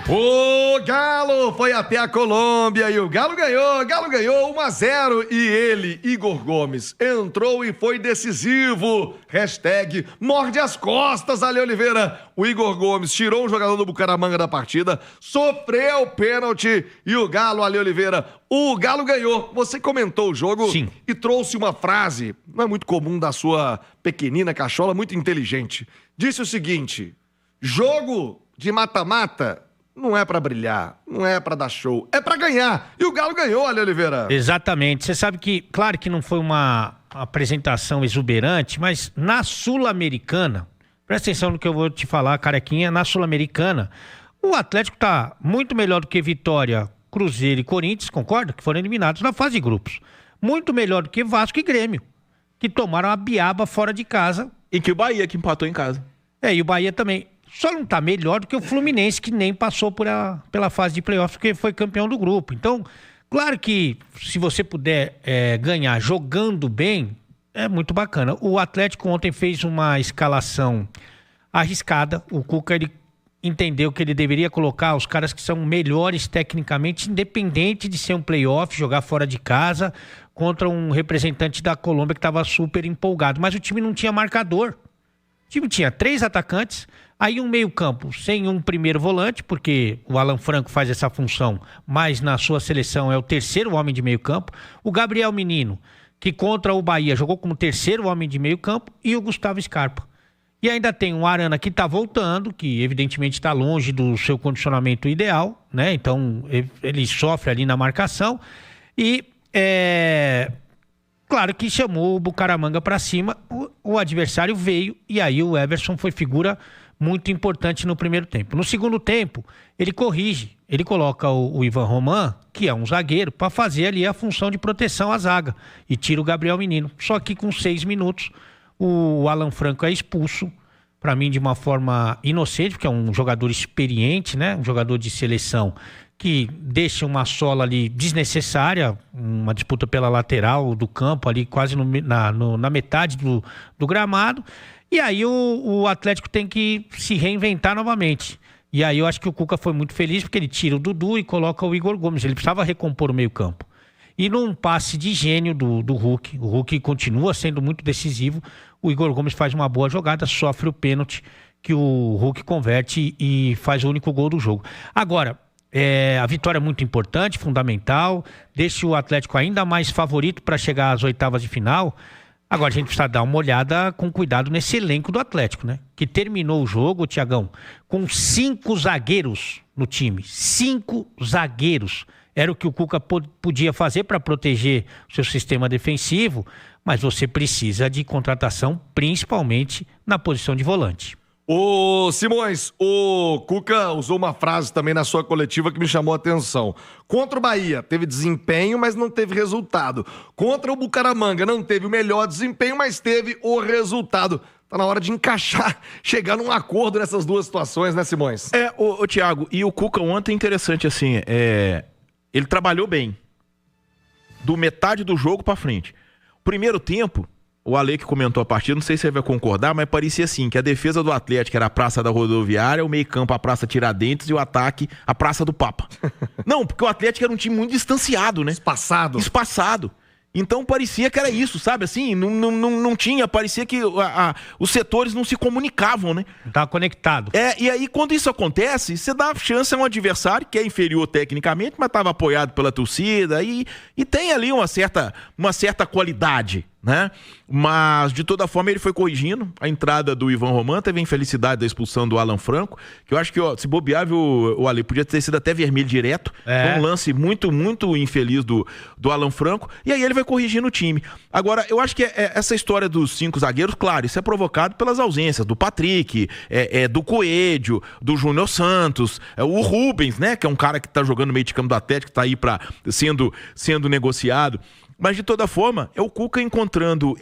O Galo foi até a Colômbia e o Galo ganhou 1-0 e ele, Igor Gomes, entrou e foi decisivo. Hashtag morde as costas, Ale Oliveira. O Igor Gomes tirou um jogador do Bucaramanga da partida, sofreu pênalti e o Galo, Ale Oliveira, o Galo ganhou. Você comentou o jogo. Sim. E trouxe uma frase, não é muito comum da sua pequenina cachola, muito inteligente. Disse o seguinte: jogo de mata-mata não é pra brilhar, não é pra dar show, é pra ganhar. E o Galo ganhou, Ale Oliveira. Exatamente. Você sabe que, claro que não foi uma apresentação exuberante, mas na Sul-Americana, presta atenção no que eu vou te falar, carequinha, na Sul-Americana, o Atlético tá muito melhor do que Vitória, Cruzeiro e Corinthians, concorda? Que foram eliminados na fase de grupos. Muito melhor do que Vasco e Grêmio, que tomaram a biaba fora de casa. E que o Bahia, que empatou em casa. E o Bahia também. Só não tá melhor do que o Fluminense, que nem passou pela fase de playoffs, porque foi campeão do grupo. Então, claro que se você puder ganhar jogando bem, é muito bacana. O Atlético ontem fez uma escalação arriscada. O Cuca, ele entendeu que ele deveria colocar os caras que são melhores tecnicamente, independente de ser um playoff, jogar fora de casa, contra um representante da Colômbia que estava super empolgado. Mas o time não tinha marcador. O time tinha 3 atacantes, aí um meio-campo sem um primeiro volante, porque o Alan Franco faz essa função, mas na sua seleção é o terceiro homem de meio-campo. O Gabriel Menino, que contra o Bahia jogou como terceiro homem de meio-campo, e o Gustavo Scarpa. E ainda tem o Arana que está voltando, que evidentemente está longe do seu condicionamento ideal, né? Então ele sofre ali na marcação. E claro que chamou o Bucaramanga para cima, o adversário veio e aí o Everson foi figura muito importante no primeiro tempo. No segundo tempo, ele corrige, ele coloca o Ivan Roman, que é um zagueiro, para fazer ali a função de proteção à zaga e tira o Gabriel Menino. Só que com 6 minutos, o Alan Franco é expulso, para mim de uma forma inocente, porque é um jogador experiente, né? Um jogador de seleção que deixa uma sola ali desnecessária, uma disputa pela lateral do campo ali quase na metade do gramado, e aí o Atlético tem que se reinventar novamente. E aí eu acho que o Cuca foi muito feliz porque ele tira o Dudu e coloca o Igor Gomes, ele precisava recompor o meio campo. E num passe de gênio do Hulk, o Hulk continua sendo muito decisivo, o Igor Gomes faz uma boa jogada, sofre o pênalti que o Hulk converte e faz o único gol do jogo. Agora, a vitória é muito importante, fundamental, deixa o Atlético ainda mais favorito para chegar às oitavas de final. Agora a gente precisa dar uma olhada com cuidado nesse elenco do Atlético, né? Que terminou o jogo, Tiagão, com 5 zagueiros no time. 5 zagueiros. Era o que o Cuca podia fazer para proteger o seu sistema defensivo, mas você precisa de contratação, principalmente na posição de volante. Ô Simões, o Cuca usou uma frase também na sua coletiva que me chamou a atenção. Contra o Bahia teve desempenho, mas não teve resultado. Contra o Bucaramanga não teve o melhor desempenho, mas teve o resultado. Tá na hora de encaixar, chegar num acordo nessas duas situações, né, Simões? Ô Thiago, e o Cuca ontem, interessante assim, ele trabalhou bem, do metade do jogo pra frente. Primeiro tempo, o Ale que comentou a partida, não sei se você vai concordar, mas parecia assim, que a defesa do Atlético era a Praça da Rodoviária, o meio campo a Praça Tiradentes e o ataque a Praça do Papa. Não, porque o Atlético era um time muito distanciado, né? Espaçado. Então parecia que era isso, sabe? Assim, não tinha, parecia que os setores não se comunicavam, né? Não estava conectado. E aí quando isso acontece, você dá chance a um adversário que é inferior tecnicamente, mas estava apoiado pela torcida e tem ali uma certa qualidade, né? Mas de toda forma ele foi corrigindo a entrada do Ivan Roman, teve a infelicidade da expulsão do Alan Franco, que eu acho que se bobear, o Ale podia ter sido até vermelho direto. Foi um lance muito, muito infeliz do Alan Franco, e aí ele vai corrigindo o time. Agora, eu acho que essa história dos 5 zagueiros, claro, isso é provocado pelas ausências do Patrick, do Coelho, do Júnior Santos, o Rubens, né, que é um cara que tá jogando no meio de campo do Atlético, que tá aí sendo negociado. Mas de toda forma, é o Cuca encontrando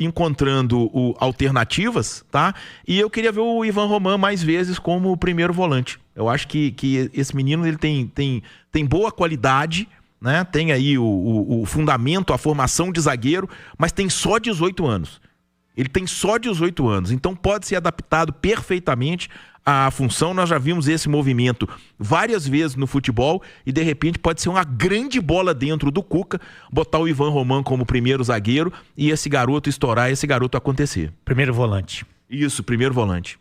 alternativas, tá? E eu queria ver o Ivan Roman mais vezes como primeiro volante. Eu acho que esse menino ele tem boa qualidade, né? Tem aí o fundamento, a formação de zagueiro, mas tem só 18 anos. Ele tem só 18 anos, então pode ser adaptado perfeitamente a função, nós já vimos esse movimento várias vezes no futebol e de repente pode ser uma grande bola dentro do Cuca, botar o Ivan Roman como primeiro zagueiro e esse garoto estourar, esse garoto acontecer. Primeiro volante. Isso, primeiro volante.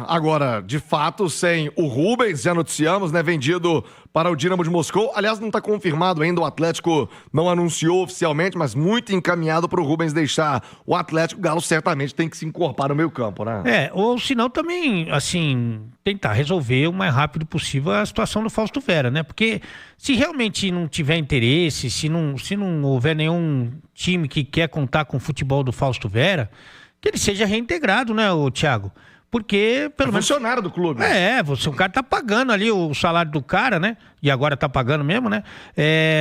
Agora, de fato, sem o Rubens, já noticiamos, né, vendido para o Dinamo de Moscou. Aliás, não está confirmado ainda, o Atlético não anunciou oficialmente, mas muito encaminhado para o Rubens deixar o Atlético. O Galo certamente tem que se incorporar no meio campo, né? Ou se não também, assim, tentar resolver o mais rápido possível a situação do Fausto Vera, né? Porque se realmente não tiver interesse, se não houver nenhum time que quer contar com o futebol do Fausto Vera, que ele seja reintegrado, né, Thiago? Porque, pelo menos... funcionário do clube. O cara tá pagando ali o salário do cara, né? E agora tá pagando mesmo, né?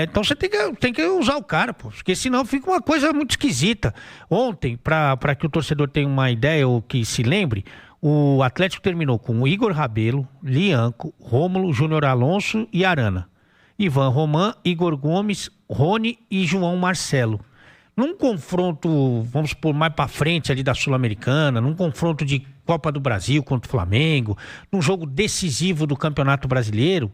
Então você tem que usar o cara, pô. Porque senão fica uma coisa muito esquisita. Ontem, para que o torcedor tenha uma ideia ou que se lembre, o Atlético terminou com o Igor Rabelo, Lianco, Rômulo, Júnior Alonso e Arana. Ivan Roman, Igor Gomes, Rony e João Marcelo. Num confronto, vamos supor, mais pra frente ali da Sul-Americana, num confronto de Copa do Brasil contra o Flamengo, num jogo decisivo do Campeonato Brasileiro,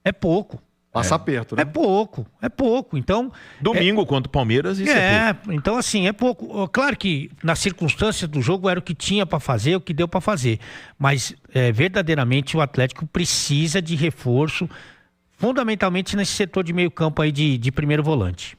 é pouco. Passa aperto, né? É pouco. Então... Domingo contra o Palmeiras, isso é pouco. Então assim, é pouco. Claro que nas circunstâncias do jogo era o que tinha pra fazer, o que deu pra fazer. Mas verdadeiramente o Atlético precisa de reforço, fundamentalmente nesse setor de meio campo aí de primeiro volante.